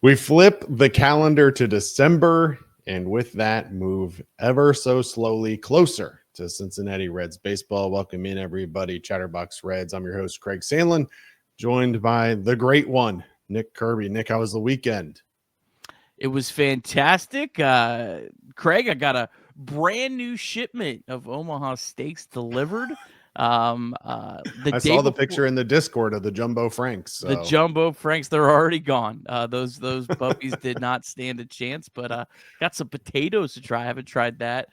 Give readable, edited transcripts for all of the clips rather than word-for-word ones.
We flip the calendar to December, and with that, move ever so slowly closer to Cincinnati Reds baseball. Welcome in, everybody. Chatterbox Reds. I'm your host, Craig Sandlin, joined by the great one, Nick Kirby. Nick, how was the weekend? It was fantastic. Craig, I got a brand new shipment of Omaha steaks delivered. The I day saw the before picture in the Discord of the Jumbo Franks. the So, jumbo Franks, they're already gone. Those puppies did not stand a chance, but got some potatoes to try. I haven't tried that.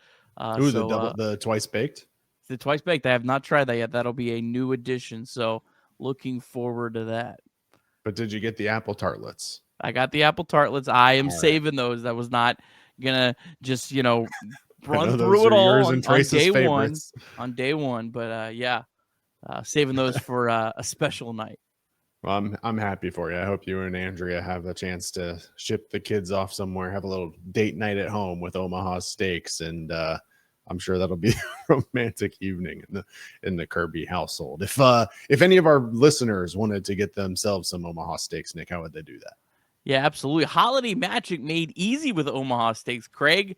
ooh, So the twice baked. the twice baked. I have not tried that yet. That'll be a new addition. So looking forward to that. But did you get the apple tartlets? I got the apple tartlets. I am All right. saving those. That was not gonna just I run know those through it are all yours and on Trace's day one. favorites. But saving those for a special night. Well, I'm happy for you. I hope you and Andrea have a chance to ship the kids off somewhere, have a little date night at home with Omaha steaks, and I'm sure that'll be a romantic evening in the Kirby household. If any of our listeners wanted to get themselves some Omaha steaks, Nick, how would they do that? Yeah, absolutely. Holiday magic made easy with Omaha Steaks. Craig,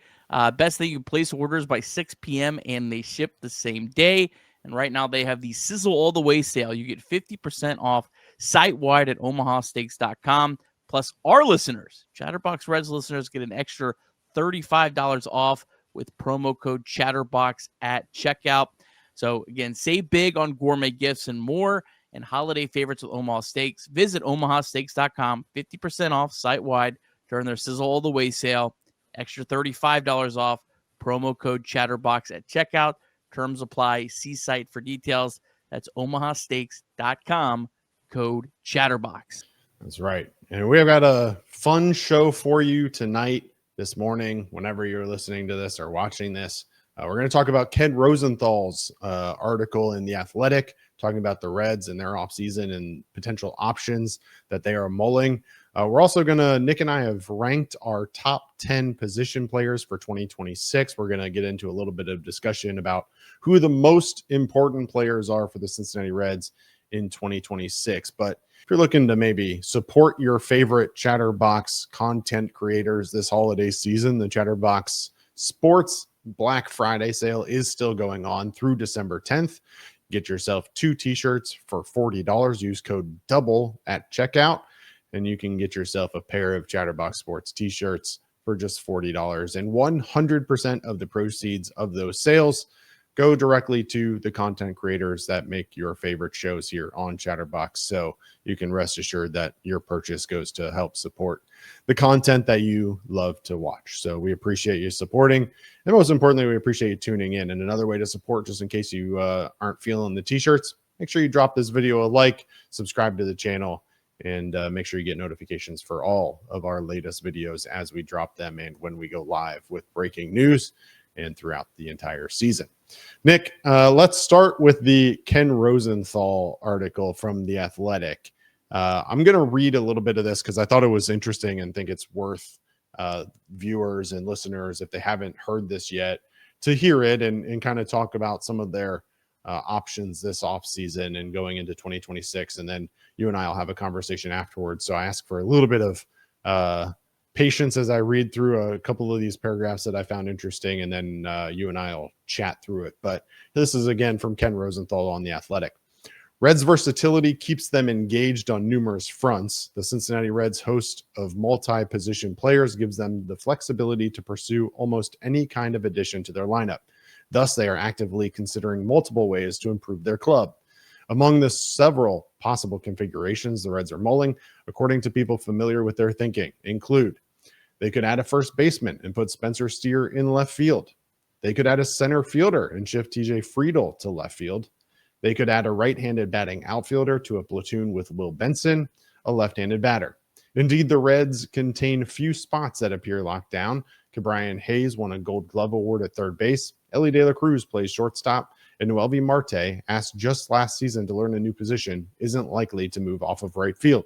best thing, you place orders by 6 p.m. and they ship the same day. And right now they have the Sizzle All the Way sale. You get 50% off site-wide at omahasteaks.com. Plus, our listeners, Chatterbox Reds listeners, get an extra $35 off with promo code Chatterbox at checkout. So again, save big on gourmet gifts and more and holiday favorites with Omaha Steaks. Visit omahasteaks.com, 50% off site-wide during their Sizzle All the Way sale. Extra $35 off, promo code Chatterbox at checkout. Terms apply. See site for details. That's omahasteaks.com, code Chatterbox. That's right. And we have got a fun show for you tonight, this morning, whenever you're listening to this or watching this. We're going to talk about Ken Rosenthal's article in The Athletic, talking about the Reds and their offseason and potential options that they are mulling. We're also going to, Nick and I have ranked our top 10 position players for 2026. We're going to get into a little bit of discussion about who the most important players are for the Cincinnati Reds in 2026. But if you're looking to maybe support your favorite Chatterbox content creators this holiday season, the Chatterbox Sports Black Friday sale is still going on through December 10th. Get yourself 2 t-shirts for $40. Use code DOUBLE at checkout, and you can get yourself a pair of Chatterbox Sports t-shirts for just $40. And 100% of the proceeds of those sales go directly to the content creators that make your favorite shows here on Chatterbox. So you can rest assured that your purchase goes to help support the content that you love to watch. So we appreciate you supporting. And most importantly, we appreciate you tuning in. And another way to support, just in case you aren't feeling the t-shirts, make sure you drop this video a like, subscribe to the channel, and make sure you get notifications for all of our latest videos as we drop them and when we go live with breaking news and throughout the entire season. Nick, let's start with the Ken Rosenthal article from The Athletic. I'm going to read a little bit of this because I thought it was interesting and think it's worth viewers and listeners, if they haven't heard this yet, to hear it and kind of talk about some of their options this offseason and going into 2026. And then you and I will have a conversation afterwards. So I ask for a little bit of patience as I read through a couple of these paragraphs that I found interesting, and then you and I will chat through it. But this is again from Ken Rosenthal on The Athletic. Reds' versatility keeps them engaged on numerous fronts. The Cincinnati Reds' host of multi-position players gives them the flexibility to pursue almost any kind of addition to their lineup. Thus, they are actively considering multiple ways to improve their club. Among the several possible configurations the Reds are mulling, according to people familiar with their thinking, include: they could add a first baseman and put Spencer Steer in left field. They could add a center fielder and shift TJ Friedel to left field. They could add a right-handed batting outfielder to a platoon with Will Benson, a left-handed batter. Indeed, the Reds contain few spots that appear locked down. Ke'Bryan Hayes won a Gold Glove Award at third base. Ellie De La Cruz plays shortstop, and Noelvi Marte, asked just last season to learn a new position, isn't likely to move off of right field.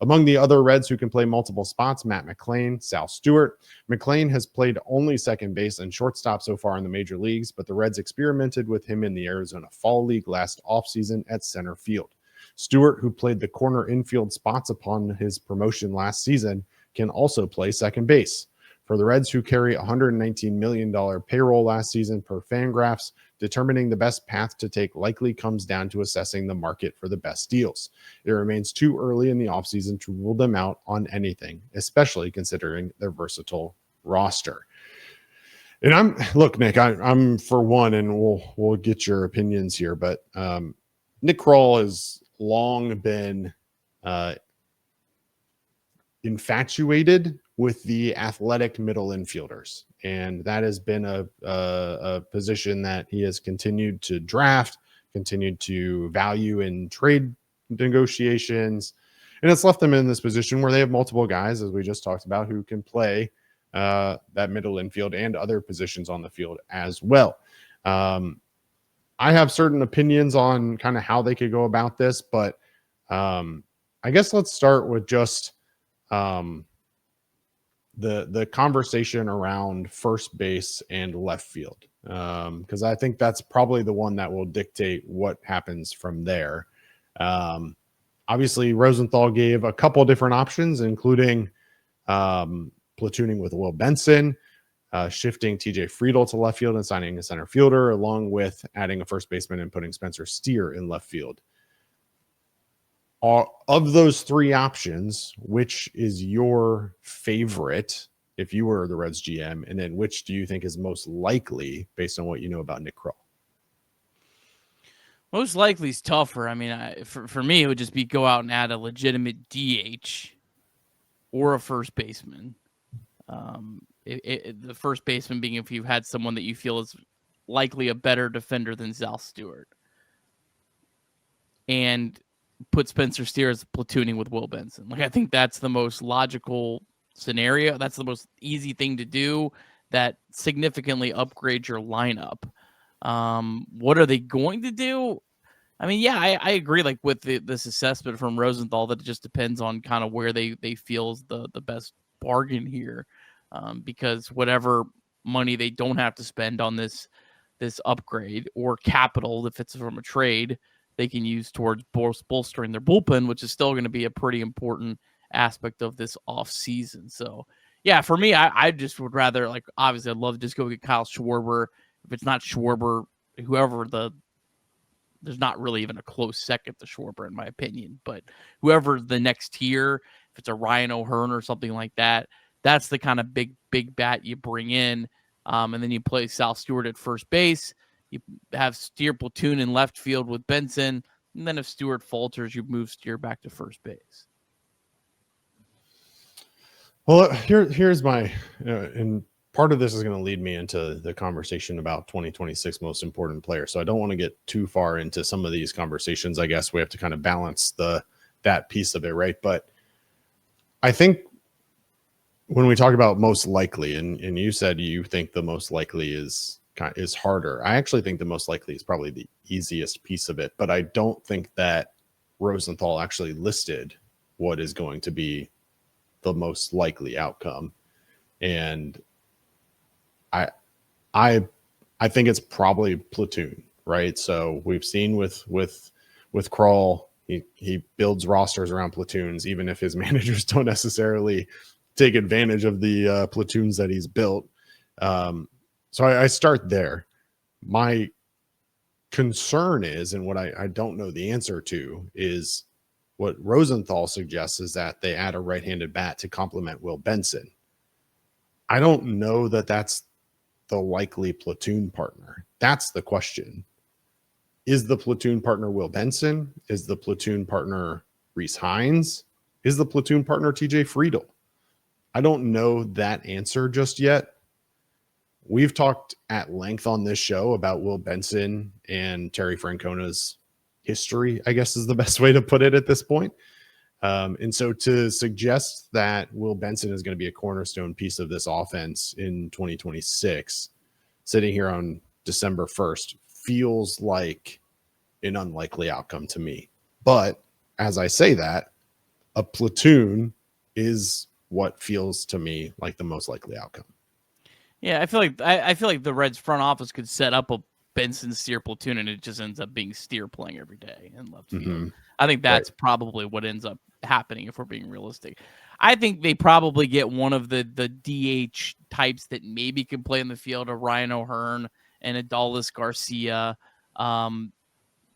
Among the other Reds who can play multiple spots, Matt McLain, Sal Stewart. McLain has played only second base and shortstop so far in the major leagues, but the Reds experimented with him in the Arizona Fall League last offseason at center field. Stewart, who played the corner infield spots upon his promotion last season, can also play second base. For the Reds, who carry $119 million payroll last season per Fangraphs, determining the best path to take likely comes down to assessing the market for the best deals. It remains too early in the offseason to rule them out on anything, especially considering their versatile roster. And Nick, I'm for one, and we'll get your opinions here, but Nick Krall has long been infatuated with the athletic middle infielders, and that has been a position that he has continued to draft, continued to value in trade negotiations, and it's left them in this position where they have multiple guys, as we just talked about, who can play that middle infield and other positions on the field as well. I have certain opinions on kind of how they could go about this, but I guess let's start with just the conversation around first base and left field, because I think that's probably the one that will dictate what happens from there. Obviously, Rosenthal gave a couple different options, including platooning with Will Benson, shifting TJ Friedl to left field and signing a center fielder, along with adding a first baseman and putting Spencer Steer in left field. Of those three options, which is your favorite if you were the Reds GM? And then which do you think is most likely based on what you know about Nick Krall? Most likely is tougher. I mean, for me, it would just be go out and add a legitimate DH or a first baseman. The first baseman being if you've had someone that you feel is likely a better defender than Zal Stewart. And put Spencer Steer as platooning with Will Benson. Like, I think that's the most logical scenario. That's the most easy thing to do that significantly upgrades your lineup. What are they going to do? I mean, yeah, I agree, like, with this assessment from Rosenthal that it just depends on kind of where they feel is the best bargain here. Because whatever money they don't have to spend on this upgrade or capital, if it's from a trade, they can use towards bolstering their bullpen, which is still going to be a pretty important aspect of this offseason. So, yeah, for me, I just would rather, like, obviously, I'd love to just go get Kyle Schwarber. If it's not Schwarber, whoever there's not really even a close second to Schwarber, in my opinion, but whoever the next tier, if it's a Ryan O'Hearn or something like that, that's the kind of big bat you bring in. And then you play Sal Stewart at first base. You have Steer platoon in left field with Benson. And then if Stewart falters, you move Steer back to first base. Well, here's my, and part of this is going to lead me into the conversation about 2026 most important players. So I don't want to get too far into some of these conversations. I guess we have to kind of balance that piece of it, right? But I think when we talk about most likely, and you said you think the most likely is harder. I actually think the most likely is probably the easiest piece of it, but I don't think that Rosenthal actually listed what is going to be the most likely outcome. And I think it's probably platoon, right? So we've seen with Krall, he builds rosters around platoons, even if his managers don't necessarily take advantage of the platoons that he's built. So I start there. My concern is, and what I don't know the answer to, is what Rosenthal suggests is that they add a right-handed bat to complement Will Benson. I don't know that that's the likely platoon partner. That's the question. Is the platoon partner Will Benson? Is the platoon partner Rhys Hines? Is the platoon partner TJ Friedl? I don't know that answer just yet. We've talked at length on this show about Will Benson and Terry Francona's history, I guess is the best way to put it at this point. And so to suggest that Will Benson is going to be a cornerstone piece of this offense in 2026, sitting here on December 1st, feels like an unlikely outcome to me. But as I say that, a platoon is what feels to me like the most likely outcome. Yeah, I feel like the Reds front office could set up a Benson Steer platoon, and it just ends up being Steer playing every day in left field. I think that's probably what ends up happening if we're being realistic. I think they probably get one of the DH types that maybe can play in the field, a Ryan O'Hearn and Adolis Garcia.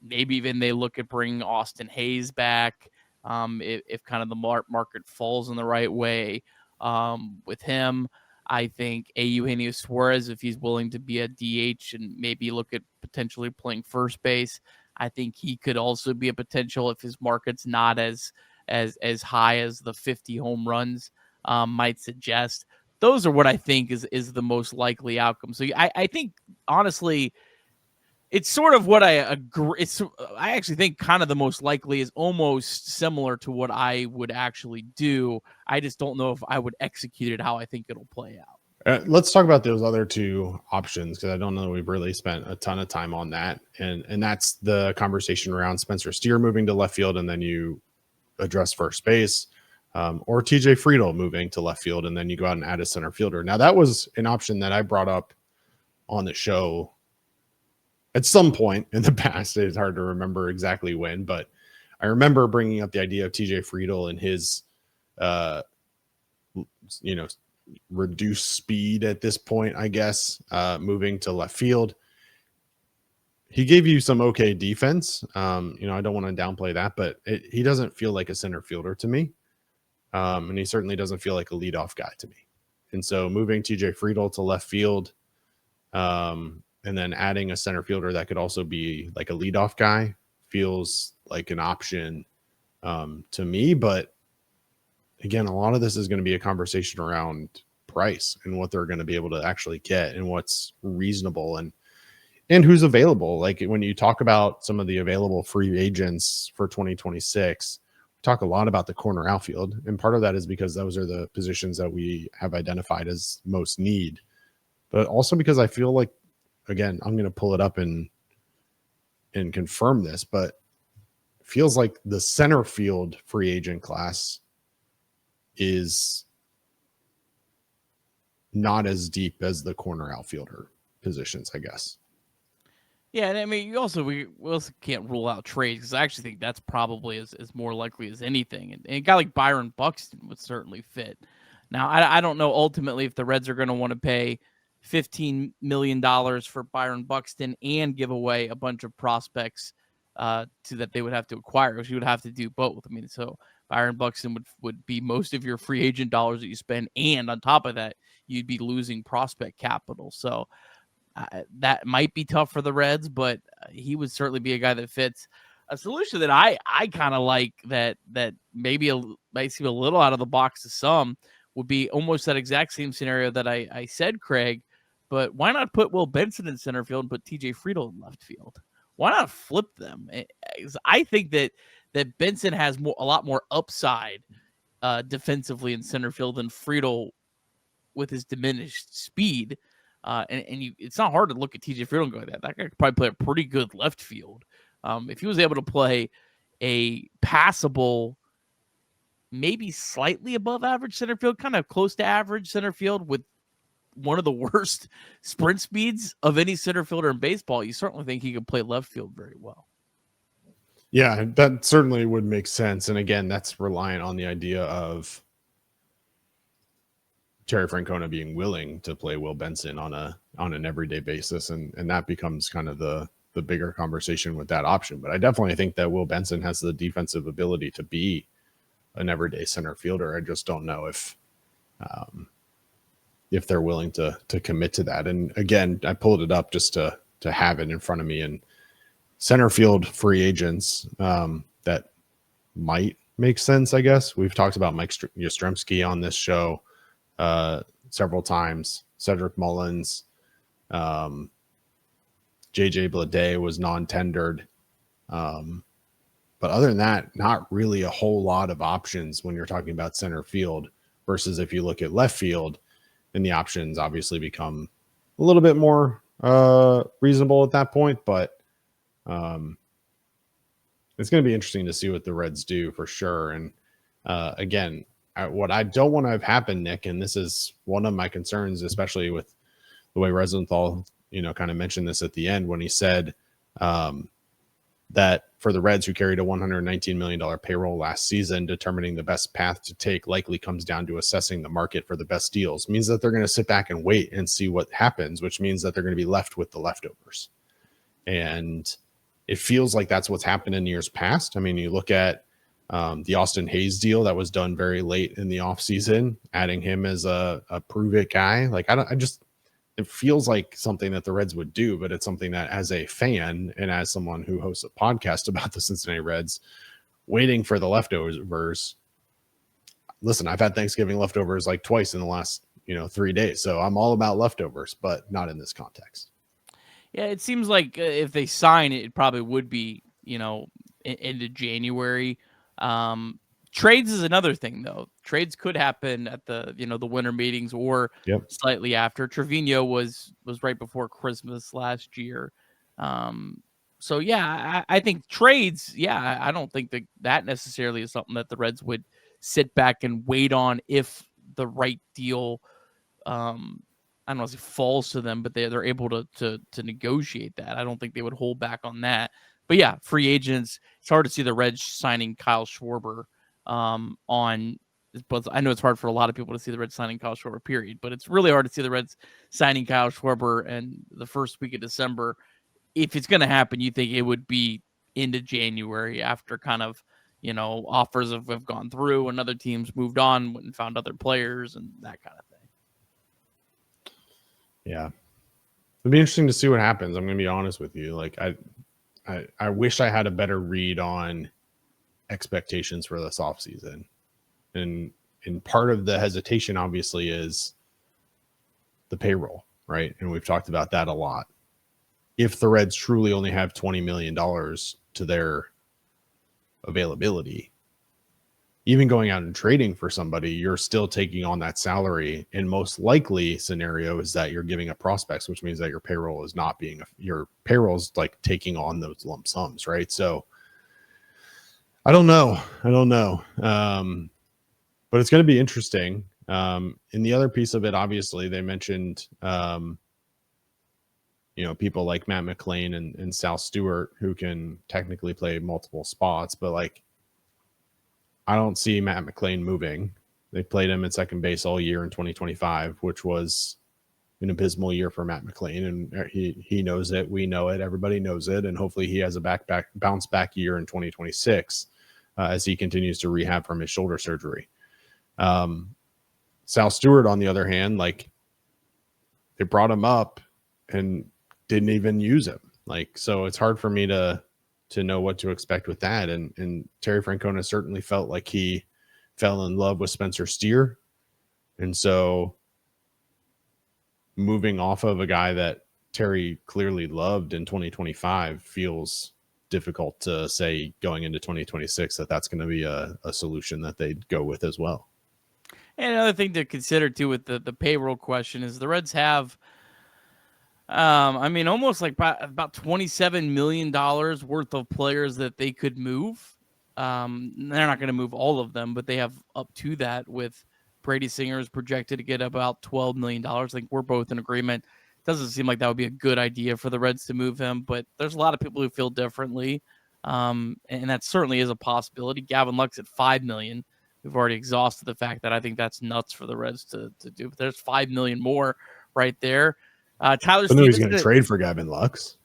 Maybe even they look at bringing Austin Hayes back if kind of the market falls in the right way with him. I think Eugenio Suarez, if he's willing to be a DH and maybe look at potentially playing first base, I think he could also be a potential if his market's not as high as the 50 home runs might suggest. Those are what I think is the most likely outcome. So I think honestly, it's sort of what I agree. I actually think kind of the most likely is almost similar to what I would actually do. I just don't know if I would execute it how I think it'll play out. Let's talk about those other two options, because I don't know we've really spent a ton of time on that. And that's the conversation around Spencer Steer moving to left field, and then you address first base, or TJ Friedl moving to left field, and then you go out and add a center fielder. Now, that was an option that I brought up on the show at some point in the past. It's hard to remember exactly when, but I remember bringing up the idea of TJ Friedl and his, reduced speed at this point, I guess, moving to left field. He gave you some okay defense. I don't want to downplay that, but he doesn't feel like a center fielder to me. And he certainly doesn't feel like a leadoff guy to me. And so moving TJ Friedl to left field, and then adding a center fielder that could also be like a leadoff guy feels like an option to me. But again, a lot of this is going to be a conversation around price and what they're going to be able to actually get and what's reasonable and who's available. Like when you talk about some of the available free agents for 2026, we talk a lot about the corner outfield. And part of that is because those are the positions that we have identified as most need, but also because I feel like, again, I'm going to pull it up and confirm this, but it feels like the center field free agent class is not as deep as the corner outfielder positions, I guess. Yeah, and I mean, we also can't rule out trades, because I actually think that's probably as more likely as anything. And a guy like Byron Buxton would certainly fit. Now, I don't know ultimately if the Reds are going to want to pay $15 million for Byron Buxton and give away a bunch of prospects that they would have to acquire, because you would have to do both. I mean, so Byron Buxton would be most of your free agent dollars that you spend, and on top of that, you'd be losing prospect capital. So that might be tough for the Reds, but he would certainly be a guy that fits. A solution that I kind of like that maybe might seem a little out of the box to some would be almost that exact same scenario that I said, Craig. But why not put Will Benson in center field and put TJ Friedl in left field? Why not flip them? I think that Benson has a lot more upside defensively in center field than Friedl with his diminished speed. It's not hard to look at TJ Friedl and go like that. That guy could probably play a pretty good left field. If he was able to play a passable, maybe slightly above average center field, kind of close to average center field with one of the worst sprint speeds of any center fielder in baseball, you certainly think he could play left field very well. Yeah, that certainly would make sense. And again, that's reliant on the idea of Terry Francona being willing to play Will Benson on an everyday basis. And that becomes kind of the bigger conversation with that option. But I definitely think that Will Benson has the defensive ability to be an everyday center fielder. I just don't know if they're willing to commit to that. And again, I pulled it up just to have it in front of me, and center field free agents that might make sense, I guess. We've talked about Mike Yastrzemski on this show several times. Cedric Mullins, JJ Bleday was non-tendered. But other than that, not really a whole lot of options when you're talking about center field, versus if you look at left field, and the options obviously become a little bit more reasonable at that point. But it's going to be interesting to see what the Reds do for sure. And again, what I don't want to have happen, Nick, and this is one of my concerns, especially with the way Rosenthal, kind of mentioned this at the end when he said that for the Reds, who carried a $119 million payroll last season, determining the best path to take likely comes down to assessing the market for the best deals. It means that they're going to sit back and wait and see what happens, which means that they're going to be left with the leftovers. And it feels like that's what's happened in years past. I mean, you look at the Austin Hayes deal that was done very late in the offseason, adding him as a prove it guy. Like, it feels like something that the Reds would do, but it's something that, as a fan and as someone who hosts a podcast about the Cincinnati Reds, waiting for the leftovers. Listen, I've had Thanksgiving leftovers like twice in the last 3 days, so I'm all about leftovers, but not in this context. Yeah, it seems like if they sign it, it probably would be into January. Trades is another thing, though. Trades could happen at the the winter meetings or slightly after. Trevino was right before Christmas last year. So yeah, I think trades. Yeah, I don't think that necessarily is something that the Reds would sit back and wait on if the right deal. I don't know if it falls to them, but they're able to negotiate that. I don't think they would hold back on that. But yeah, free agents. It's hard to see the Reds signing Kyle Schwarber. But I know it's hard for a lot of people to see the Reds signing Kyle Schwarber, period. But it's really hard to see the Reds signing Kyle Schwarber in the first week of December. If it's going to happen, you think it would be into January after kind of, offers have gone through and other teams moved on and found other players and that kind of thing. Yeah. It'd be interesting to see what happens. I'm going to be honest with you. Like, I wish I had a better read on expectations for this offseason. And part of the hesitation, obviously, is the payroll, right? And we've talked about that a lot. If the Reds truly only have $20 million to their availability, even going out and trading for somebody, you're still taking on that salary. And most likely scenario is that you're giving up prospects, which means that your payroll is not being, your payroll's like taking on those lump sums, right? So I don't know. But it's going to be interesting. And the other piece of it, obviously, they mentioned, people like Matt McLain and Sal Stewart, who can technically play multiple spots, but like, I don't see Matt McLain moving. They played him at second base all year in 2025, which was an abysmal year for Matt McLain, and he knows it. We know it. Everybody knows it, and hopefully he has a bounce back year in 2026 as he continues to rehab from his shoulder surgery. Sal Stewart, on the other hand, like, they brought him up and didn't even use him. Like, so it's hard for me to know what to expect with that. And Terry Francona certainly felt like he fell in love with Spencer Steer. And so moving off of a guy that Terry clearly loved in 2025 feels difficult to say going into 2026 that that's going to be a solution that they'd go with as well. And another thing to consider too with the payroll question is the Reds have almost like about $27 million worth of players that they could move. They're not going to move all of them, but they have up to that, with Brady Singer is projected to get about $12 million. I think we're both in agreement. Doesn't seem like that would be a good idea for the Reds to move him, but there's a lot of people who feel differently. And that certainly is a possibility. Gavin Lux at $5 million. We've already exhausted the fact that I think that's nuts for the Reds to do. But there's $5 million more right there. Tyler Stevens. He's going to trade for Gavin Lux.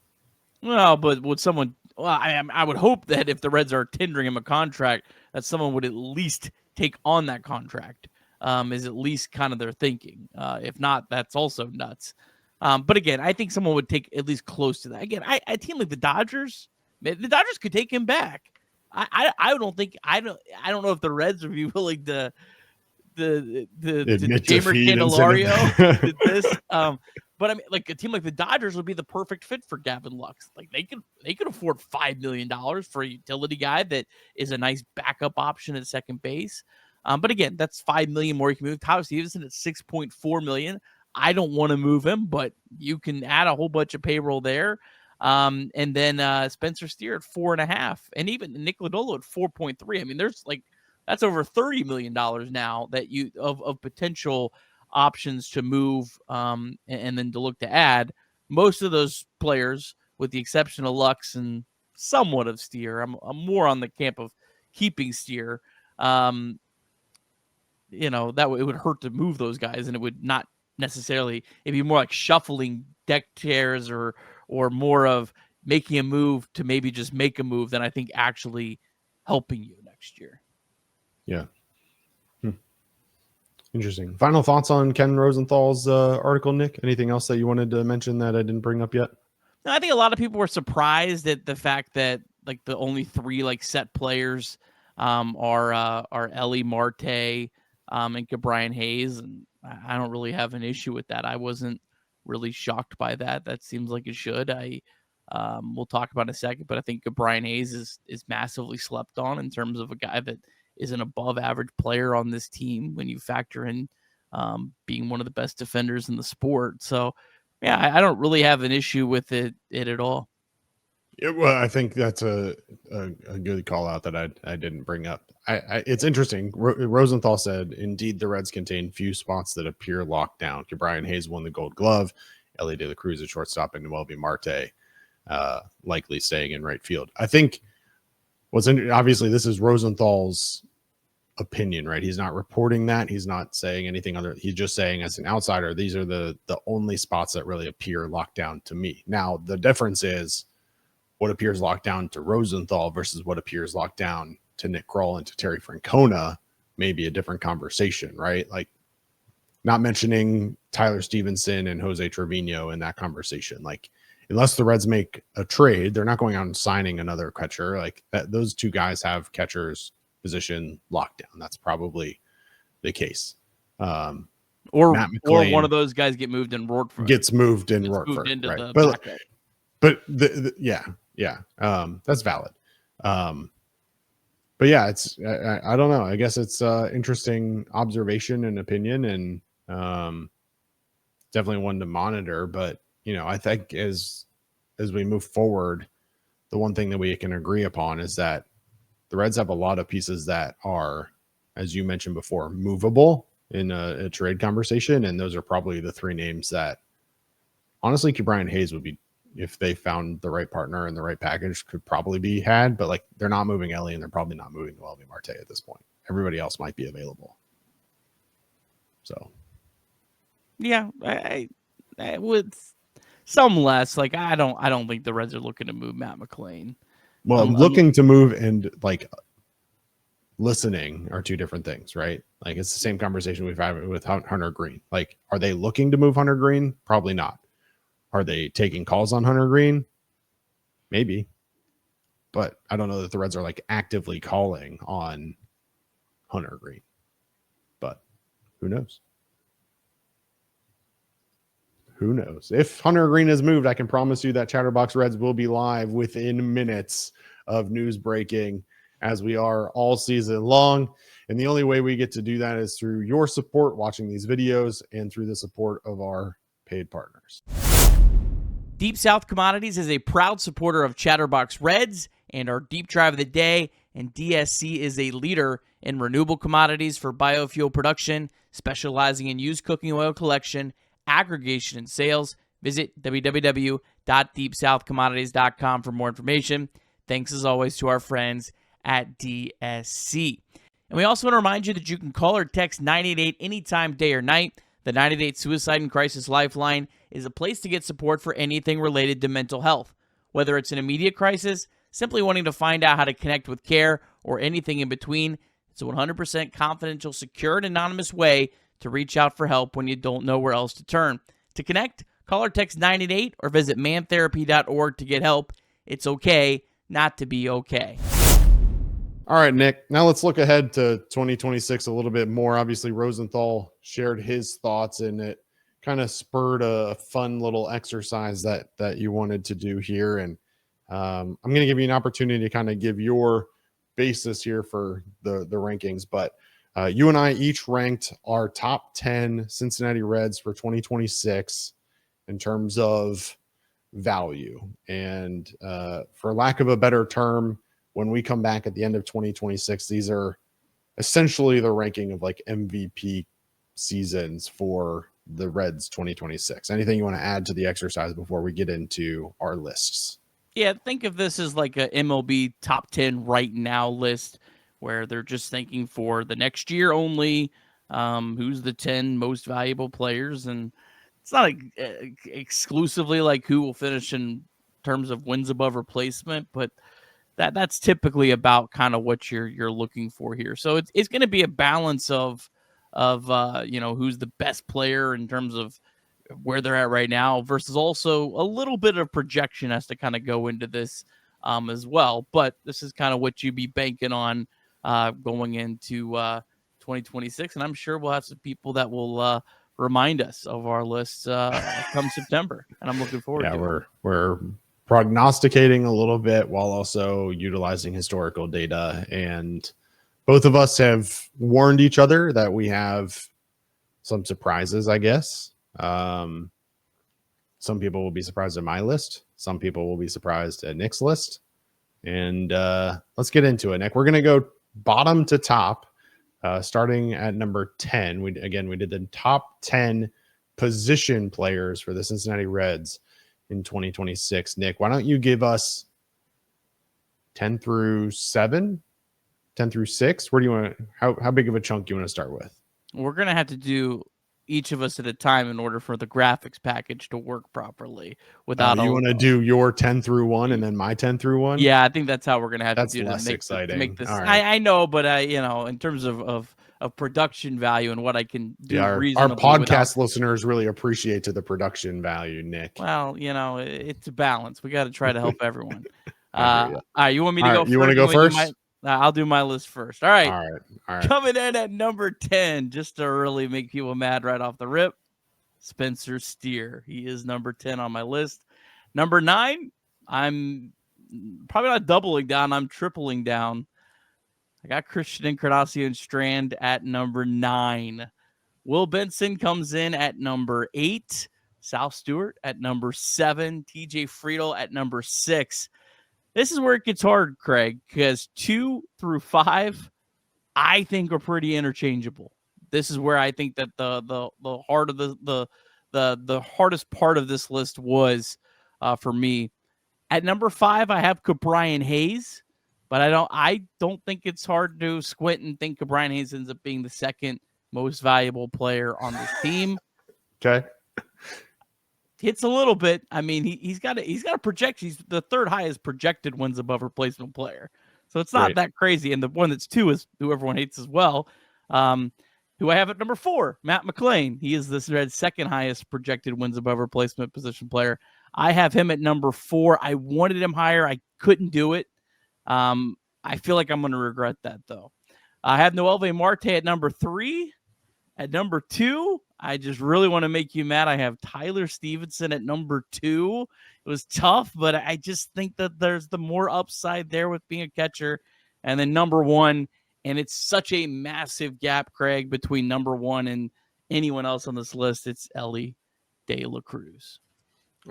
Well, but would someone? Well, I would hope that if the Reds are tendering him a contract, that someone would at least take on that contract. Is at least kind of their thinking. If not, that's also nuts. But again, I think someone would take at least close to that. Again, a team like the Dodgers could take him back. I don't know if the Reds would be willing to Jamer Candelario did this. But I mean, like a team like the Dodgers would be the perfect fit for Gavin Lux. Like they could afford $5 million for a utility guy that is a nice backup option at second base. But again, that's $5 million more you can move. Tyler Stevenson at $6.4 million. I don't want to move him, but you can add a whole bunch of payroll there. And then Spencer Steer at 4.5, and even Nick Lodolo at 4.3. I mean, that's over $30 million now that you of potential options to move, and then to look to add. Most of those players, with the exception of Lux and somewhat of Steer. I'm more on the camp of keeping Steer. That it would hurt to move those guys, and it would not necessarily. It'd be more like shuffling deck chairs or more of making a move to maybe just make a move than I think actually helping you next year. Yeah. Interesting. Final thoughts on Ken Rosenthal's article, Nick? Anything else that you wanted to mention that I didn't bring up yet? I think a lot of people were surprised at the fact that like the only 3 set players are Ellie Marte and Brian Hayes, and I don't really have an issue with that. I wasn't really shocked by that. That seems like it should. We'll talk about in a second, but I think Brian Hayes is massively slept on in terms of a guy that is an above average player on this team when you factor in being one of the best defenders in the sport. So yeah, I don't really have an issue with it at all. Yeah, well, I think that's a good call out that I didn't bring up. It's interesting. Rosenthal said, indeed, the Reds contain few spots that appear locked down. Brian Hayes won the Gold Glove. Ellie De La Cruz at shortstop, and Noelvi Marte likely staying in right field. I think obviously this is Rosenthal's opinion, right? He's not reporting that. He's not saying anything other. He's just saying, as an outsider, these are the only spots that really appear locked down to me. Now, the difference is what appears locked down to Rosenthal versus what appears locked down to Nick Kroll and to Terry Francona may be a different conversation, right? Like, not mentioning Tyler Stevenson and Jose Trevino in that conversation. Like, unless the Reds make a trade, they're not going out and signing another catcher. Like that, those 2 guys have catchers position lockdown. That's probably the case. Or one of those guys gets moved in Rourke. Gets moved in Rourke, into right? The but that's valid. But yeah, it's I don't know. I guess it's interesting observation and opinion, and definitely one to monitor. But I think as we move forward, the one thing that we can agree upon is that the Reds have a lot of pieces that are, as you mentioned before, movable in a trade conversation. And those are probably the 3 names that, honestly, Brian Hayes would be, if they found the right partner and the right package, could probably be had. But like, they're not moving Ellie, and they're probably not moving Noelvi Marte at this point. Everybody else might be available. So, yeah, I with some less, like I don't think the Reds are looking to move Matt McLain. Well, looking to move and like listening are 2 different things, right? Like, it's the same conversation we've had with Hunter Green. Like, are they looking to move Hunter Green? Probably not. Are they taking calls on Hunter Green? Maybe. But I don't know that the Reds are like actively calling on Hunter Green. But who knows? Who knows? If Hunter Green is moved, I can promise you that Chatterbox Reds will be live within minutes of news breaking, as we are all season long. And the only way we get to do that is through your support watching these videos and through the support of our paid partners. Deep South Commodities is a proud supporter of Chatterbox Reds and our Deep Drive of the Day, and DSC is a leader in renewable commodities for biofuel production, specializing in used cooking oil collection, aggregation, and sales. Visit www.deepsouthcommodities.com for more information. Thanks as always to our friends at DSC. And we also want to remind you that you can call or text 988 anytime, day or night. The 988 Suicide and Crisis Lifeline is a place to get support for anything related to mental health. Whether it's an immediate crisis, simply wanting to find out how to connect with care, or anything in between, it's a 100% confidential, secure, and anonymous way to reach out for help when you don't know where else to turn. To connect, call or text 988 or visit mantherapy.org to get help. It's okay not to be okay. All right, Nick. Now let's look ahead to 2026 a little bit more. Obviously, Rosenthal shared his thoughts, and it kind of spurred a fun little exercise that you wanted to do here. And I'm going to give you an opportunity to kind of give your basis here for the rankings. But you and I each ranked our top 10 Cincinnati Reds for 2026 in terms of value. And for lack of a better term, when we come back at the end of 2026, these are essentially the ranking of like MVP seasons for the Reds 2026. Anything you want to add to the exercise before we get into our lists? Yeah, think of this as like a MLB top 10 right now list where they're just thinking for the next year only, who's the 10 most valuable players. And it's not exclusively like who will finish in terms of wins above replacement, but that's typically about kind of what you're looking for here. So it's going to be a balance of who's the best player in terms of where they're at right now versus also a little bit of projection has to kind of go into this as well. But this is kind of what you'd be banking on going into 2026. And I'm sure we'll have some people that will remind us of our lists come September. And I'm looking forward to it. We're prognosticating a little bit while also utilizing historical data. And both of us have warned each other that we have some surprises, I guess. Some people will be surprised at my list. Some people will be surprised at Nick's list. And let's get into it, Nick. We're going to go bottom to top, starting at number 10. We did the top 10 position players for the Cincinnati Reds in 2026. Nick, why don't you give us 10 through 7, 10 through 6? Where do you want to, how big of a chunk do you want to start with? We're going to have to do each of us at a time in order for the graphics package to work properly without you want to do your 10 through 1 and then my 10 through 1? Yeah, I think that's how we're going to have that's to do less to exciting. Make this. All right. I know, but in terms of production value and what I can do our podcast listeners really appreciate the production value, Nick. Well, it's a balance. We got to try to help everyone. All right, you want me to go first? You want to go first? I'll do my list first. All right. All right. Coming in at number 10, just to really make people mad right off the rip, Spencer Steer. He is number 10 on my list. Number 9, I'm probably not doubling down. I'm tripling down. I got Christian Encarnacion Strand at number 9. Will Benson comes in at number 8. Sal Stewart at number 7. TJ Friedl at number 6. This is where it gets hard, Craig, because 2 through 5, I think are pretty interchangeable. This is where I think that the heart of the hardest part of this list was for me. At number 5, I have Ke'Bryan Hayes, but I don't think it's hard to squint and think Ke'Bryan Hayes ends up being the second most valuable player on this team. Okay. Hits a little bit. I mean, he's got a projection. He's the third highest projected wins above replacement player. So it's not that crazy. And the one that's 2 is who everyone hates as well. Who I have at number 4, Matt McLain. He is this Red's second highest projected wins above replacement position player. I have him at number 4. I wanted him higher. I couldn't do it. I feel like I'm going to regret that, though. I have Noelvi Marte at number 3. At number 2, I just really want to make you mad. I have Tyler Stevenson at number 2. It was tough, but I just think that there's the more upside there with being a catcher. And then number 1, and it's such a massive gap, Craig, between number 1 and anyone else on this list. It's Elly De La Cruz.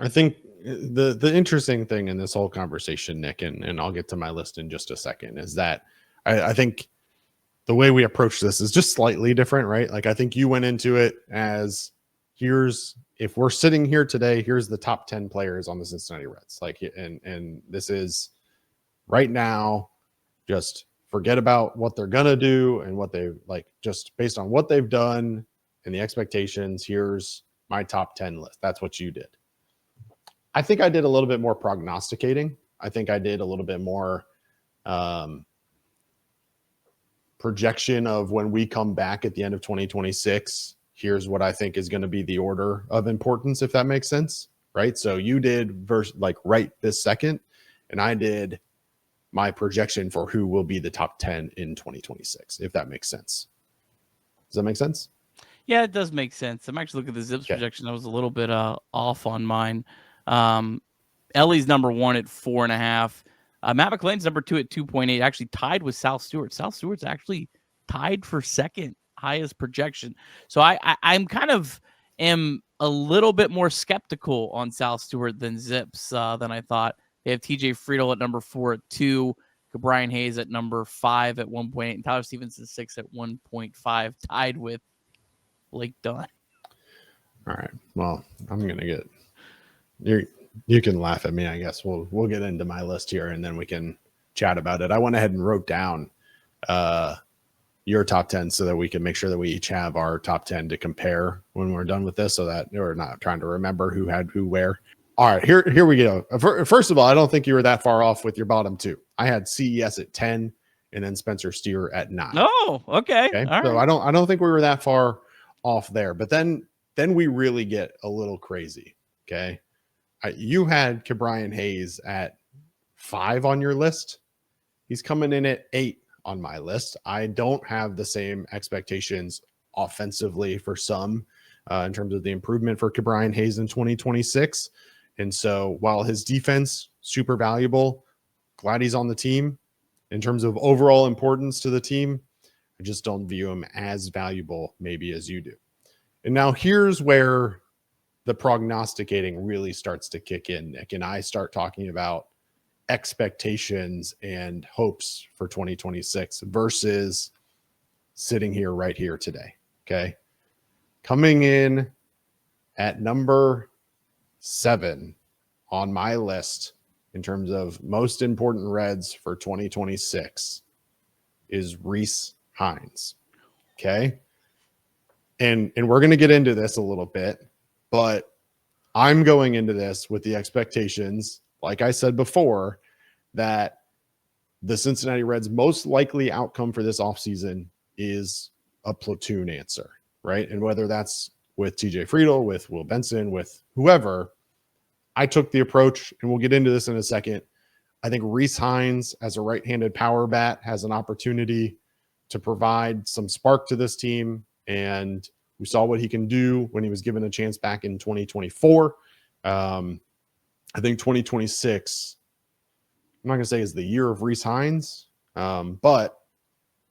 I think the interesting thing in this whole conversation, Nick, and I'll get to my list in just a second, is that I think the way we approach this is just slightly different, right? Like, I think you went into it as if we're sitting here today, here's the top 10 players on the Cincinnati Reds. Like, and this is right now, just forget about what they're going to do and what they like, just based on what they've done and the expectations. Here's my top 10 list. That's what you did. I think I did a little bit more prognosticating. I think I did a little bit more projection of when we come back at the end of 2026. Here's what I think is going to be the order of importance, if that makes sense, right? So you did right this second, and I did my projection for who will be the top 10 in 2026, if that makes sense. Does that make sense? Yeah, it does make sense. I'm actually looking at the Zips projection. I was a little bit off on mine. Ellie's number 1 at 4.5. Matt McLain's number 2 at 2.8, actually tied with Sal Stewart. Sal Stewart's actually tied for second highest projection. So I'm kind of am a little bit more skeptical on Sal Stewart than Zips than I thought. They have TJ Friedl at number 4 at 2, Ke'Bryan Hayes at number 5 at 1.8, and Tyler Stevenson 6 at 1.5, tied with Blake Dunn. All right. Well, I'm gonna get You can laugh at me, I guess. We'll get into my list here and then we can chat about it. I went ahead and wrote down your top 10 so that we can make sure that we each have our top 10 to compare when we're done with this, so that we're not trying to remember who had who where. All right, here we go. First of all, I don't think you were that far off with your bottom two. I had CES at 10 and then Spencer Steer at 9. Oh, okay. Okay. All So right. I don't think we were that far off there. But then we really get a little crazy. Okay. You had Ke'Bryan Hayes at 5 on your list. He's coming in at 8 on my list. I don't have the same expectations offensively for some in terms of the improvement for Ke'Bryan Hayes in 2026. And so while his defense, super valuable, glad he's on the team. In terms of overall importance to the team, I just don't view him as valuable maybe as you do. And now here's where the prognosticating really starts to kick in, Nick, and I start talking about expectations and hopes for 2026 versus sitting here right here today. Okay. Coming in at number 7 on my list in terms of most important Reds for 2026 is Rhys Hines. Okay. And we're going to get into this a little bit, but I'm going into this with the expectations, like I said before, that the Cincinnati Reds' most likely outcome for this offseason is a platoon answer, right? And whether that's with TJ Friedl, with Will Benson, with whoever, I took the approach, and we'll get into this in a second. I think Rhys Hines, as a right-handed power bat, has an opportunity to provide some spark to this team. And we saw what he can do when he was given a chance back in 2024. I think 2026, I'm not going to say is the year of Rhys Hines, but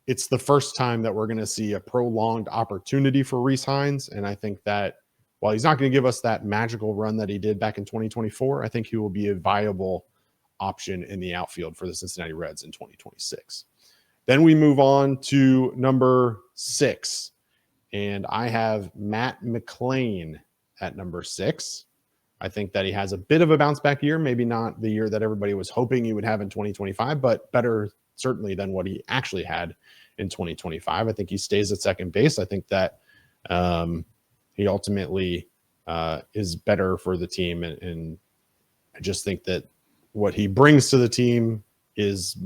it's the first time that we're going to see a prolonged opportunity for Rhys Hines. And I think that while he's not going to give us that magical run that he did back in 2024, I think he will be a viable option in the outfield for the Cincinnati Reds in 2026. Then we move on to number 6. And I have Matt McLain at number 6. I think that he has a bit of a bounce back year, maybe not the year that everybody was hoping he would have in 2025, but better certainly than what he actually had in 2025. I think he stays at second base. I think that he ultimately is better for the team. And I just think that what he brings to the team is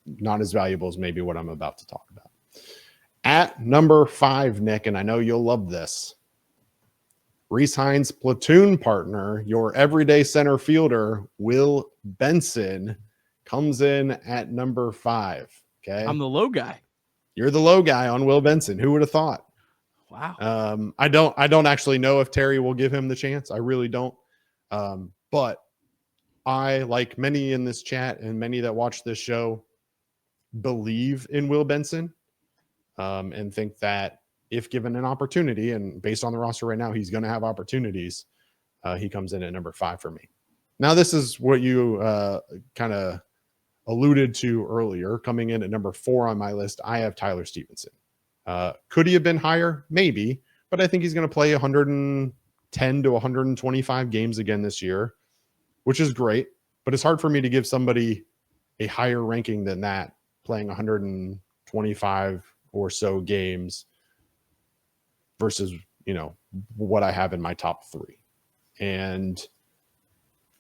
not as valuable as maybe what I'm about to talk about. At number 5, Nick, and I know you'll love this, Rhys Hines' platoon partner, your everyday center fielder, Will Benson, comes in at number 5. Okay. I'm the low guy. You're the low guy on Will Benson. Who would have thought? Wow. I don't actually know if Terry will give him the chance. I really don't. But I, like many in this chat and many that watch this show, believe in Will Benson and think that if given an opportunity, and based on the roster right now, he's going to have opportunities, he comes in at number 5 for me. Now, this is what you kind of alluded to earlier. Coming in at number 4 on my list, I have Tyler Stevenson. Could he have been higher? Maybe, but I think he's going to play 110 to 125 games again this year, which is great. But it's hard for me to give somebody a higher ranking than that, playing 125 or so games versus, what I have in my top 3. And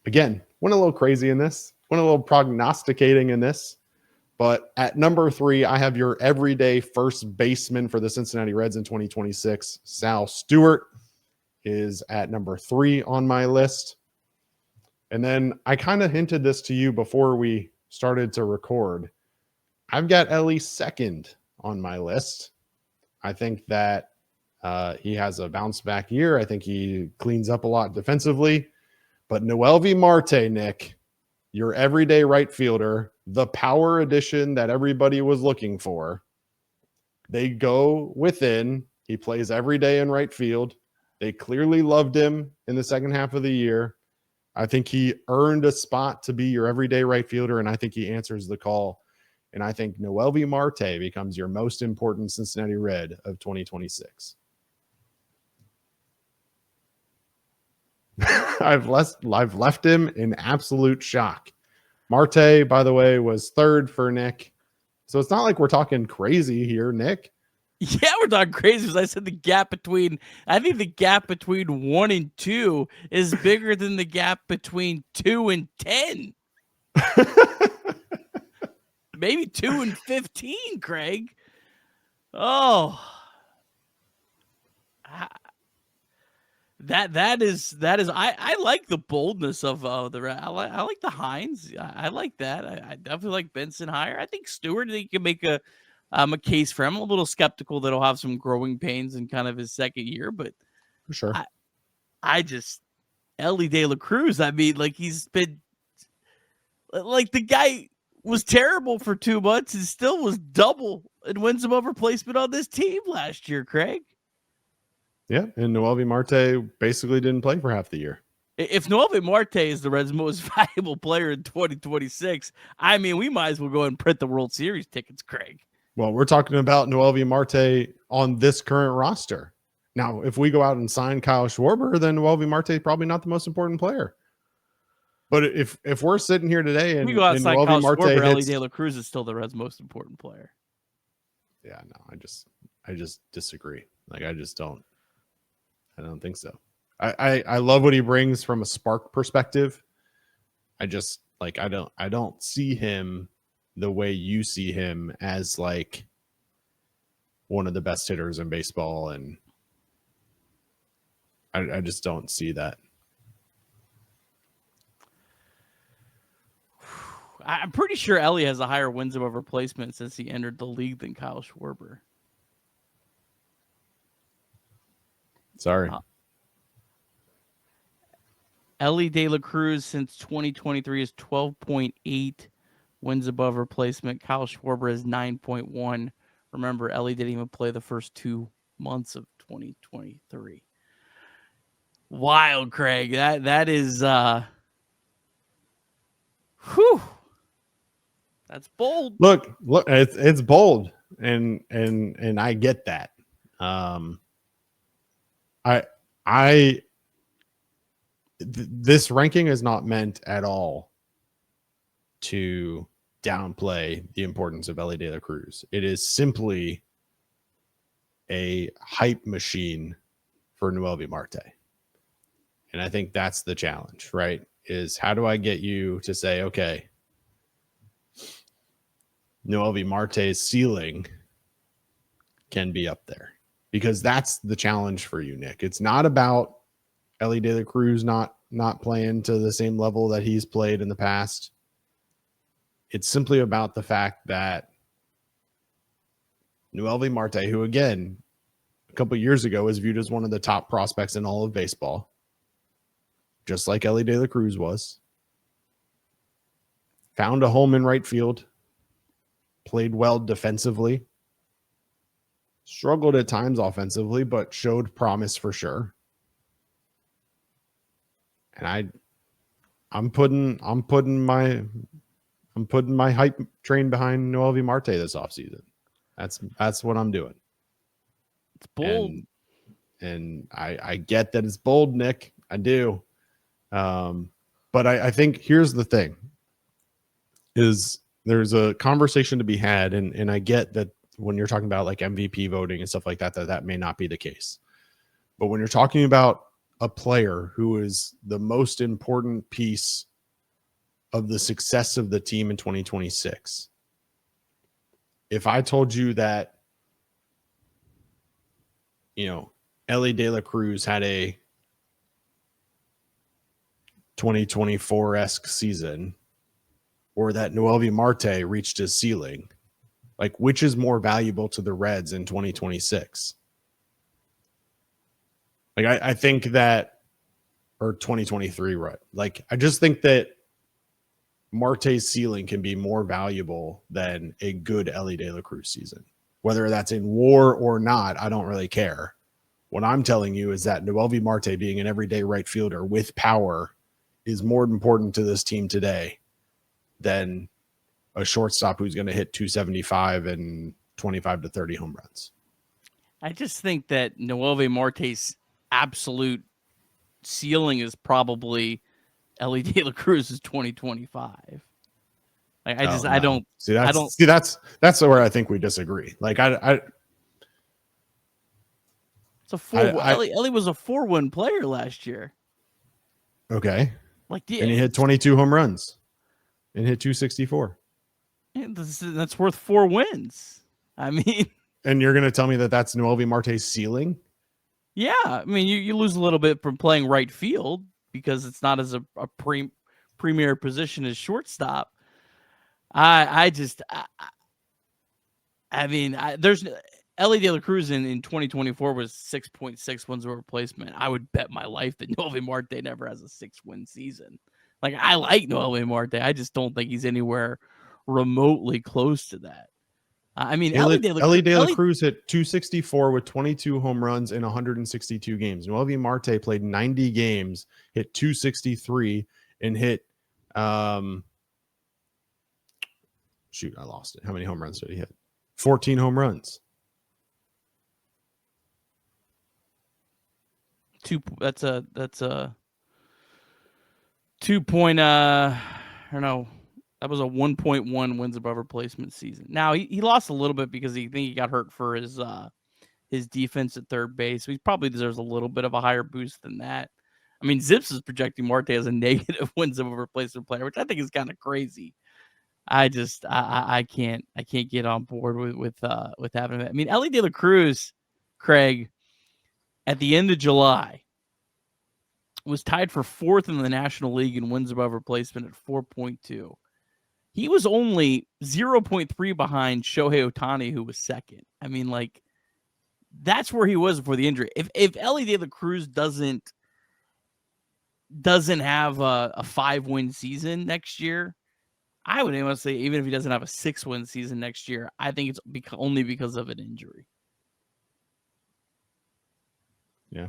again, went a little crazy in this, went a little prognosticating in this. But at number 3, I have your everyday first baseman for the Cincinnati Reds in 2026. Sal Stewart is at number 3 on my list. And then I kind of hinted this to you before we started to record. I've got Ellie second on my list. I think that he has a bounce back year. I think he cleans up a lot defensively. But Noelvi Marte, Nick, your everyday right fielder, the power addition that everybody was looking for. They go within. He plays every day in right field. They clearly loved him in the second half of the year. I think he earned a spot to be your everyday right fielder, and I think he answers the call. And I think Noelvi Marte becomes your most important Cincinnati Red of 2026. I've left him in absolute shock. Marte, by the way, was third for Nick. So it's not like we're talking crazy here, Nick. Yeah, we're talking crazy. As I said, I think the gap between 1 and 2 is bigger than the gap between 2 and 10. Maybe 2 and 15, Craig. Oh, that is. I like the boldness of the. I like the Hines. I like that. I definitely like Benson higher. I think Stewart. He can make a case for him. I'm a little skeptical that he'll have some growing pains in kind of his second year, but For sure. I just Ellie De La Cruz. I mean, like he's been like the guy was terrible for 2 months and still was double and wins above replacement on this team last year, Craig. Yeah, and Noelvi Marte basically didn't play for half the year. If Noelvi Marte is the Reds' most valuable player in 2026, I mean, we might as well go ahead and print the World Series tickets, Craig. Well, we're talking about Noelvi Marte on this current roster. Now, if we go out and sign Kyle Schwarber, then Noelvi Marte is probably not the most important player. But if we're sitting here today and we go outside Noelvi Kyle Marte Schwarber, Ellie hits, De La Cruz is still the Reds' most important player. Yeah, no, I just disagree. Like I don't think so. I love what he brings from a spark perspective. I don't see him the way you see him as like one of the best hitters in baseball, and I just don't see that. I'm pretty sure Ellie has a higher wins above replacement since he entered the league than Kyle Schwarber. Sorry. Ellie De La Cruz since 2023 is 12.8 wins above replacement. Kyle Schwarber is 9.1. Remember, Ellie didn't even play the first 2 months of 2023. Wild, Craig. That is whew. That's bold. Look, it's bold, and I get that. This ranking is not meant at all to downplay the importance of Ellie De La Cruz. It is simply a hype machine for Noelvi Marte. And I think that's the challenge, right? Is how do I get you to say, okay, Noelvi Marte's ceiling can be up there? Because that's the challenge for you, Nick. It's not about Ellie De La Cruz not playing to the same level that he's played in the past. It's simply about the fact that Noelvi Marte, who again, a couple years ago was viewed as one of the top prospects in all of baseball, just like Ellie De La Cruz was, found a home in right field, played well defensively, struggled at times offensively, but showed promise for sure. And I'm putting my hype train behind Noelvi Marte this offseason. That's what I'm doing. It's bold. And I get that it's bold, Nick. I do. But I think here's the thing is there's a conversation to be had. And I get that when you're talking about like MVP voting and stuff like that, that may not be the case. But when you're talking about a player who is the most important piece of the success of the team in 2026, if I told you that, Ellie De La Cruz had a 2024-esque season, or that Noelvi Marte reached his ceiling, like which is more valuable to the Reds in 2026? Like I think that, or 2023, right? Like I just think that Marte's ceiling can be more valuable than a good Ellie De La Cruz season. Whether that's in WAR or not, I don't really care. What I'm telling you is that Noelvi Marte being an everyday right fielder with power is more important to this team today than a shortstop who's going to hit 275 and 25 to 30 home runs. I just think that Noelvi Marte's absolute ceiling is probably Ellie De La Cruz's 2025. Like I don't see that's where I think we disagree. Like it's a 4. Ellie was a 4-win player last year. Okay. Like and he hit 22 home runs and hit 264. That's worth 4 wins. I mean, and you're going to tell me that that's Noelvi Marte's ceiling? Yeah, I mean, you lose a little bit from playing right field because it's not as a premier position as shortstop. There's Ellie De La Cruz in 2024 was 6.6 wins over replacement. I would bet my life that Noelvi Marte never has a 6-win season. Like, I like Noelvi Marte. I just don't think he's anywhere remotely close to that. I mean, Ellie De La Cruz hit 264 with 22 home runs in 162 games. Noelvi Marte played 90 games, hit 263, and hit shoot, I lost it. How many home runs did he hit? 14 home runs. That's a 2 point I don't know. That was a 1.1 wins above replacement season. Now he lost a little bit because he got hurt for his defense at third base. So he probably deserves a little bit of a higher boost than that. I mean, Zips is projecting Marte as a negative wins above replacement player, which I think is kind of crazy. I can't get on board with having that. I mean, Ellie De La Cruz, Craig, at the end of July, was tied for 4th in the National League in wins above replacement at 4.2. He was only 0.3 behind Shohei Ohtani, who was second. I mean, like, that's where he was before the injury. If Ellie De La Cruz doesn't have a 5-win season next year, I would even say even if he doesn't have a 6-win season next year, I think it's only because of an injury. Yeah.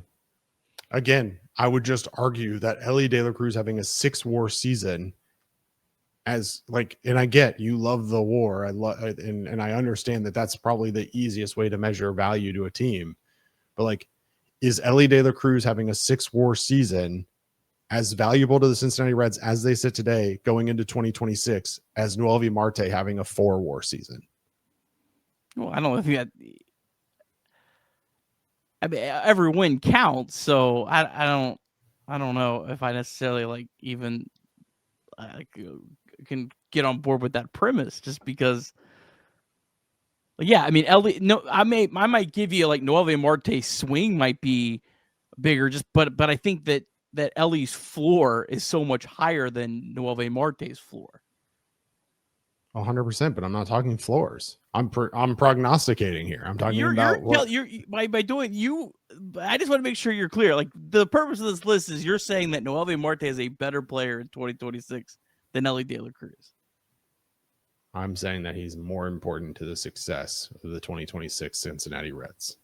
Again, I would just argue that Ellie De La Cruz having a 6-WAR season, as like, and I get you love the WAR, and I understand that that's probably the easiest way to measure value to a team, but like, is Ellie De La Cruz having a 6-WAR season as valuable to the Cincinnati Reds as they sit today going into 2026 as Noelvi Marte having a 4-WAR season? Well, I don't think that. I mean, every win counts, so I don't know if I necessarily like even can get on board with that premise, just because. Yeah, I mean, I might give you like Noelvi Marte's swing might be bigger, but I think that Ellie's floor is so much higher than Noelvi Marte's floor. 100%, but I'm not talking floors. I'm prognosticating here. I'm talking about by doing you. I just want to make sure you're clear. Like, the purpose of this list is you're saying that Noelvi Marte is a better player in 2026 than Ellie De La Cruz. I'm saying that he's more important to the success of the 2026 Cincinnati Reds.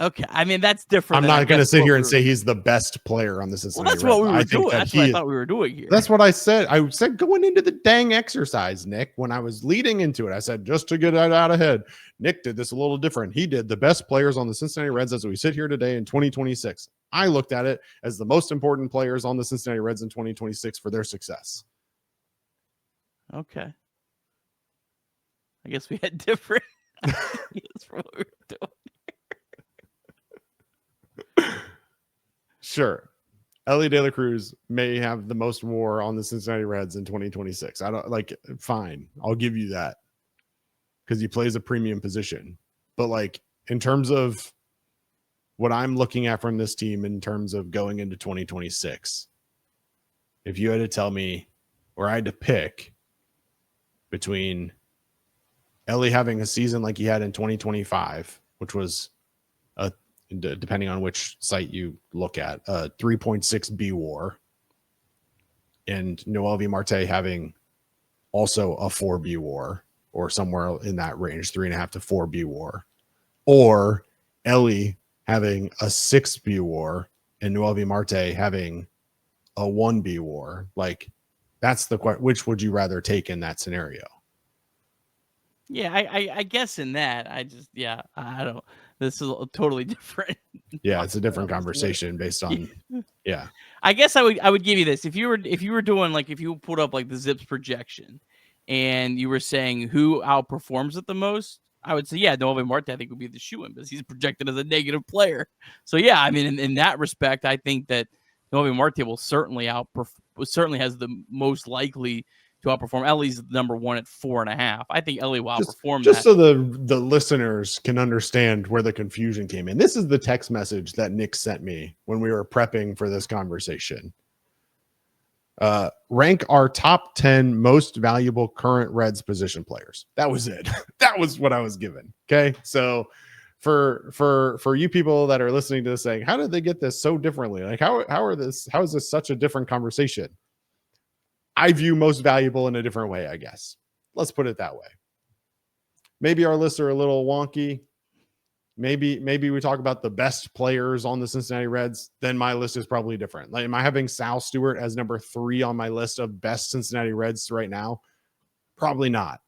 Okay, I mean, that's different. I'm not going to sit here and say he's the best player on the Cincinnati Reds. That's what we were doing. That's what I thought we were doing here. That's what I said. I said going into the dang exercise, Nick, when I was leading into it, I said, just to get it out ahead, Nick did this a little different. He did the best players on the Cincinnati Reds as we sit here today in 2026. I looked at it as the most important players on the Cincinnati Reds in 2026 for their success. Okay. I guess we had different ideas for what we were doing. Sure. Ellie De La Cruz may have the most WAR on the Cincinnati Reds in 2026. I don't like, fine. I'll give you that because he plays a premium position. But like, in terms of what I'm looking at from this team in terms of going into 2026, if you had to tell me, or I had to pick between Ellie having a season like he had in 2025, which was depending on which site you look at, 3.6 B WAR, and Noelvi Marte having also a 4 B WAR, or somewhere in that range, 3.5 to 4 B WAR, or Ellie having a 6 B WAR and Noelvi Marte having a 1 B WAR. Like, that's the question. Which would you rather take in that scenario? Yeah, I guess in that, I don't. This is totally different. Yeah, it's a different conversation based on Yeah. I guess I would give you this. If you were doing like, if you put up like the Zips projection and you were saying who outperforms it the most, I would say, yeah, Novi Marte, I think, would be the shoe-in because he's projected as a negative player. So yeah, I mean, in that respect, I think that Novi Marte will certainly has the most likely to outperform. Ellie's number one at 4.5. I think Ellie will outperform just that. so the listeners can understand where the confusion came in. This is the text message that Nick sent me when we were prepping for this conversation. Rank our top 10 most valuable current Reds position players. That was it. That was what I was given. Okay. So for you people that are listening to this saying, how did they get this so differently? Like how is this such a different conversation? I view most valuable in a different way, I guess. Let's put it that way. Maybe our lists are a little wonky. Maybe we talk about the best players on the Cincinnati Reds. Then my list is probably different. Like, am I having Sal Stewart as number 3 on my list of best Cincinnati Reds right now? Probably not.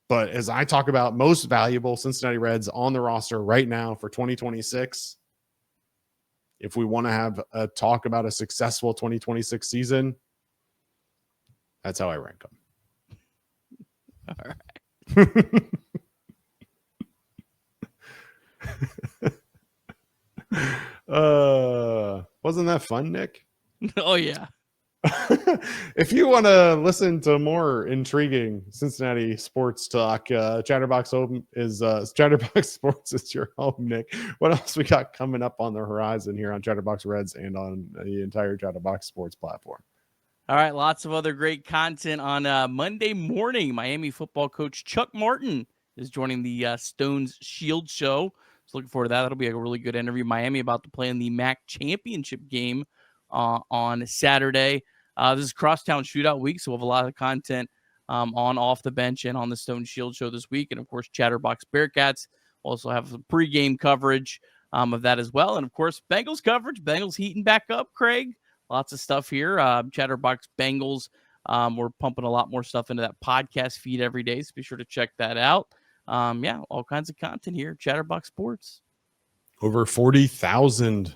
But as I talk about most valuable Cincinnati Reds on the roster right now for 2026, if we want to have a talk about a successful 2026 season, that's how I rank them. All right. Wasn't that fun, Nick? Oh yeah. If you want to listen to more intriguing Cincinnati sports talk, Chatterbox Sports is your home, Nick. What else we got coming up on the horizon here on Chatterbox Reds and on the entire Chatterbox Sports platform? All right, lots of other great content on Monday morning. Miami football coach Chuck Martin is joining the Stones Shield show. So looking forward to that. That'll be a really good interview. Miami about to play in the MAC championship game on Saturday. This is Crosstown Shootout week, so we'll have a lot of content on Off the Bench and on the Stone Shield show this week. And, of course, Chatterbox Bearcats also have some pregame coverage of that as well. And, of course, Bengals coverage. Bengals heating back up, Craig. Lots of stuff here. Chatterbox Bengals. We're pumping a lot more stuff into that podcast feed every day, so be sure to check that out. Yeah, all kinds of content here. Chatterbox Sports. Over 40,000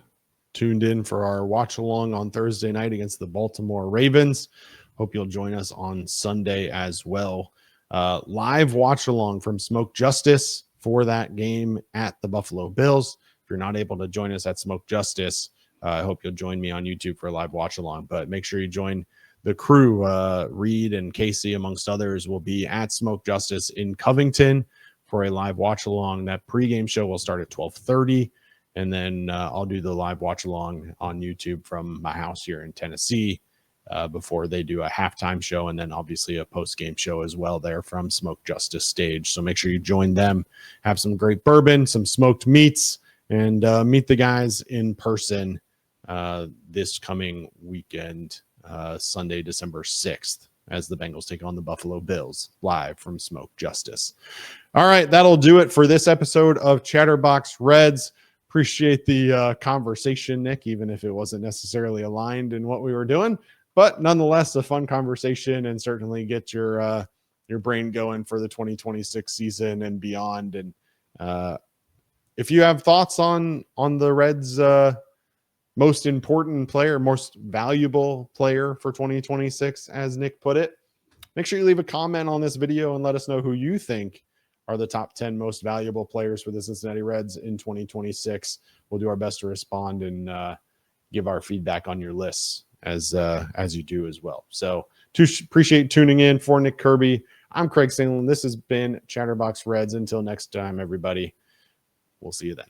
tuned in for our watch along on Thursday night against the Baltimore Ravens. Hope you'll join us on Sunday as well. Live watch along from Smoke Justice for that game at the Buffalo Bills. If you're not able to join us at Smoke Justice, I hope you'll join me on YouTube for a live watch along, but make sure you join the crew. Reed and Casey, amongst others, will be at Smoke Justice in Covington for a live watch along. That pregame show will start at 12:30. And then I'll do the live watch along on YouTube from my house here in Tennessee before they do a halftime show. And then obviously a post-game show as well there from Smoke Justice Stage. So make sure you join them, have some great bourbon, some smoked meats, and meet the guys in person this coming weekend, Sunday, December 6th, as the Bengals take on the Buffalo Bills live from Smoke Justice. All right, that'll do it for this episode of Chatterbox Reds. Appreciate the conversation, Nick, even if it wasn't necessarily aligned in what we were doing, but nonetheless, a fun conversation and certainly get your brain going for the 2026 season and beyond. And if you have thoughts on the Reds' most important player, most valuable player for 2026, as Nick put it, make sure you leave a comment on this video and let us know who you think are the top 10 most valuable players for the Cincinnati Reds in 2026. We'll do our best to respond and give our feedback on your lists as you do as well. So appreciate tuning in. For Nick Kirby, I'm Craig Sandlin. This has been Chatterbox Reds. Until next time, everybody, we'll see you then.